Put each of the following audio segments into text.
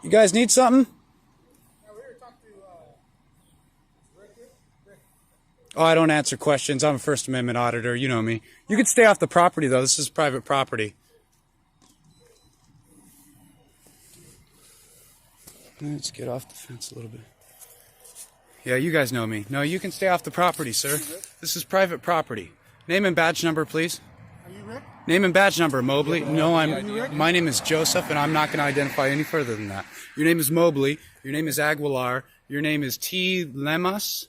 You guys need something? Oh, I don't answer questions. I'm a First Amendment auditor. You know me. You can stay off the property, though. This is private property. Let's get off the fence a little bit. Yeah, you guys know me. No, you can stay off the property, sir. This is private property. Name and badge number, please. Are you Rick? Name and badge number, Mobley. No, my name is Joseph, and I'm not going to identify any further than that. Your name is Mobley. Your name is Aguilar. Your name is T. Lemons?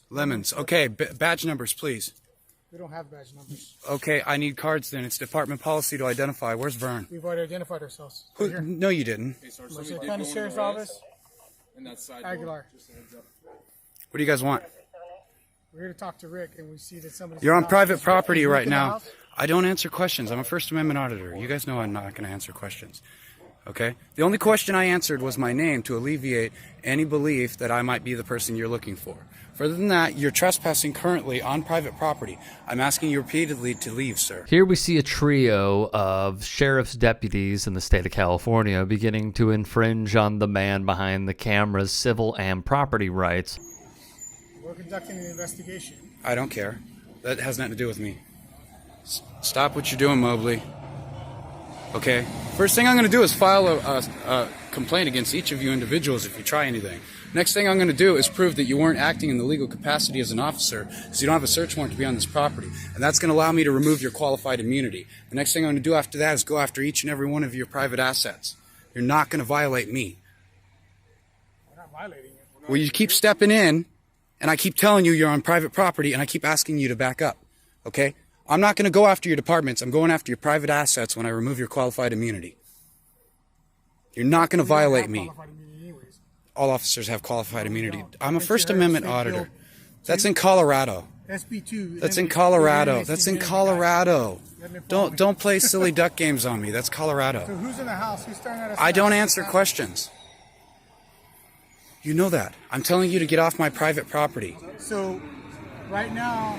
Lemons. Okay, badge numbers, please. We don't have badge numbers. Okay, I need cards then. It's department policy to identify. Where's Vern? We've already identified ourselves. No, you didn't. Merced County Sheriff's Office. Aguilar. What do you guys want? We're here to talk to Rick, and we see that somebody's... You're on private property right now. I don't answer questions. I'm a First Amendment auditor. You guys know I'm not going to answer questions. Okay? The only question I answered was my name to alleviate any belief that I might be the person you're looking for. Further than that, you're trespassing currently on private property. I'm asking you repeatedly to leave, sir. Here we see a trio of sheriff's deputies in the state of California beginning to infringe on the man behind the camera's civil and property rights. We're conducting an investigation. I don't care. That has nothing to do with me. Stop what you're doing, Mobley. Okay? First thing I'm going to do is file a complaint against each of you individuals if you try anything. Next thing I'm going to do is prove that you weren't acting in the legal capacity as an officer, because you don't have a search warrant to be on this property. And that's going to allow me to remove your qualified immunity. The next thing I'm going to do after that is go after each and every one of your private assets. You're not going to violate me. We're not violating it. Well, you keep stepping in, and I keep telling you you're on private property, and I keep asking you to back up. Okay? I'm not going to go after your departments. I'm going after your private assets when I remove your qualified immunity. You're not going to violate me. All officers have qualified immunity. I'm a First Amendment auditor. That's in Colorado. SB2. That's in Colorado. That's in Colorado. Don't play silly duck games on me. That's Colorado. So who's in the house? Who's staring at us? I don't answer questions. You know that. I'm telling you to get off my private property. So right now,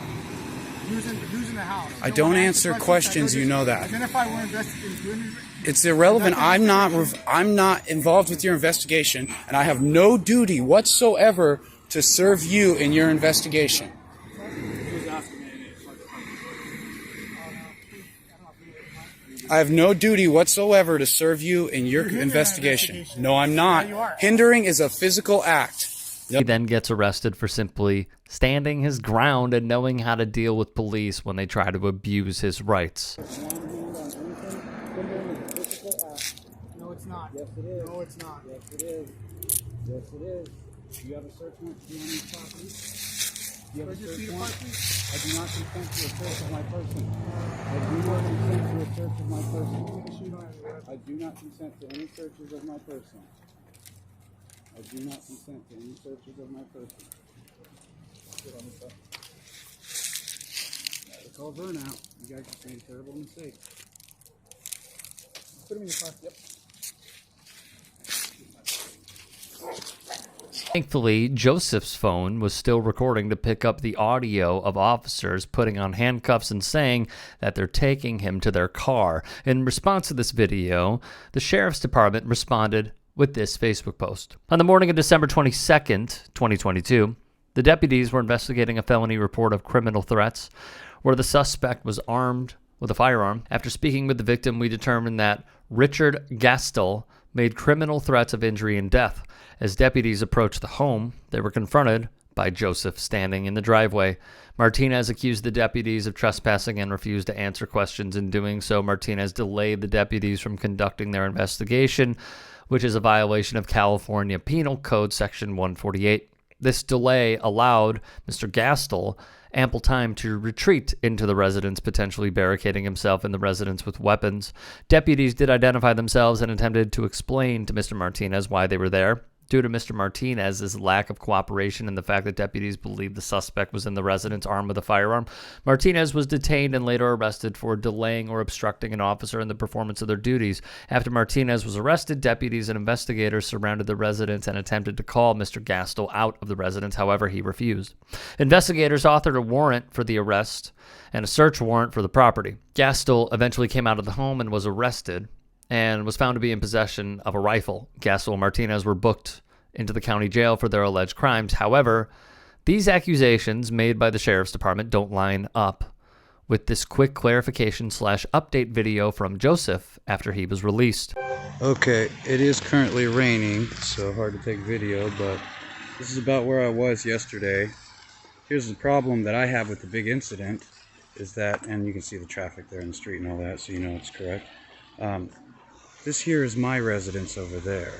who's in the house? I don't answer questions. You know that. Identify we're investigating. It's irrelevant. I'm not involved with your investigation, and I have no duty whatsoever to serve you in your investigation. I have no duty whatsoever to serve you in your investigation. No, I'm not. Hindering is a physical act. He then gets arrested for simply standing his ground and knowing how to deal with police when they try to abuse his rights. No, it's not. Yes, it is. No, it's not. Yes, it is. Yes, it is. Do you have a search warrant to be on these properties? Do you have a search warrant? I do not consent to a search of my person. I do not consent to a search of my person. I do not consent to any searches of my person. I do not consent to any searches of my person. It's all burnout. You guys just made a terrible mistake. Put him in the car. Yep. Thankfully, Joseph's phone was still recording to pick up the audio of officers putting on handcuffs and saying that they're taking him to their car. In response to this video, the sheriff's department responded with this Facebook post. On the morning of December 22nd, 2022, the deputies were investigating a felony report of criminal threats where the suspect was armed with a firearm. After speaking with the victim, we determined that Richard Gastel made criminal threats of injury and death. As deputies approached the home, they were confronted by Joseph standing in the driveway. Martinez accused the deputies of trespassing and refused to answer questions. In doing so, Martinez delayed the deputies from conducting their investigation, which is a violation of California Penal Code Section 148. This delay allowed Mr. Gastel ample time to retreat into the residence, potentially barricading himself in the residence with weapons. Deputies did identify themselves and attempted to explain to Mr. Martinez why they were there. Due to Mr. Martinez's lack of cooperation and the fact that deputies believed the suspect was in the residence armed with a firearm, Martinez was detained and later arrested for delaying or obstructing an officer in the performance of their duties. After Martinez was arrested, deputies and investigators surrounded the residence and attempted to call Mr. Gastel out of the residence. However, he refused. Investigators authored a warrant for the arrest and a search warrant for the property. Gastel eventually came out of the home and was arrested and was found to be in possession of a rifle. Gastel and Martinez were booked into the county jail for their alleged crimes. However, these accusations made by the sheriff's department don't line up with this quick clarification / update video from Joseph after he was released. Okay, it is currently raining, so hard to take video, but this is about where I was yesterday. Here's the problem that I have with the big incident is that, and you can see the traffic there in the street and all that, so you know it's correct. This here is my residence over there.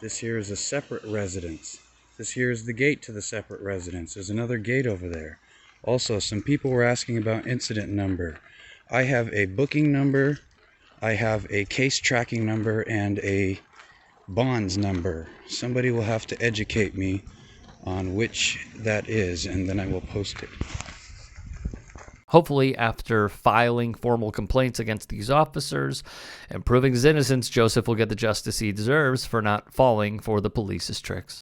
This here is a separate residence. This here is the gate to the separate residence. There's another gate over there. Also, some people were asking about incident number. I have a booking number, I have a case tracking number, and a bonds number. Somebody will have to educate me on which that is, and then I will post it. Hopefully, after filing formal complaints against these officers and proving his innocence, Joseph will get the justice he deserves for not falling for the police's tricks.